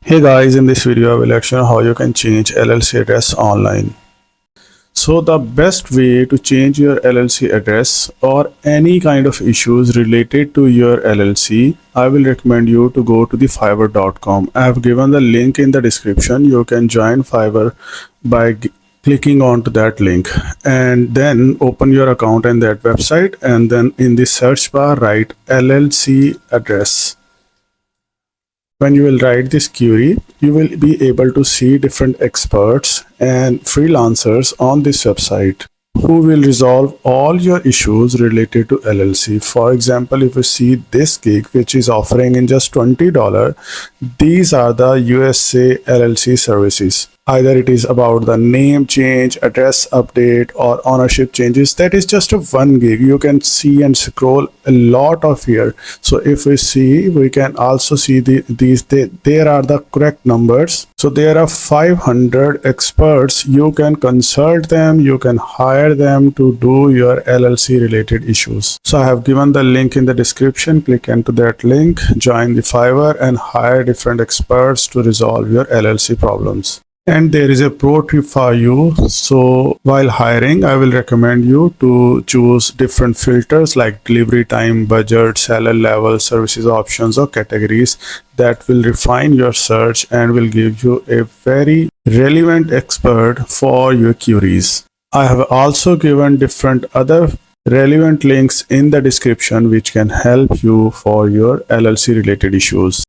Hey guys, in this video I will actually show how you can change LLC address online. So the best way to change your LLC address or any kind of issues related to your LLC, I will recommend you to go to the fiverr.com. I have given the link in the description. You can join Fiverr by clicking onto that link and then open your account in that website, and then in the search bar write LLC address. When you will write this query, you will be able to see different experts and freelancers on this website who will resolve all your issues related to LLC. For example, if you see this gig, which is offering in just $20, these are the USA LLC services. Either it is about the name change, address update, or ownership changes. That is just a one gig. You can see and scroll a lot of here. So if we see, we can also see there are the correct numbers. So there are 500 experts. You can consult them, you can hire them to do your LLC related issues. So I have given the link in the description. Click into that link, join the Fiverr and hire different experts to resolve your LLC problems. And there is a pro tip for you. So while hiring, I will recommend you to choose different filters like delivery time, budget, seller level, services options, or categories that will refine your search and will give you a very relevant expert for your queries. I have also given different other relevant links in the description which can help you for your LLC related issues.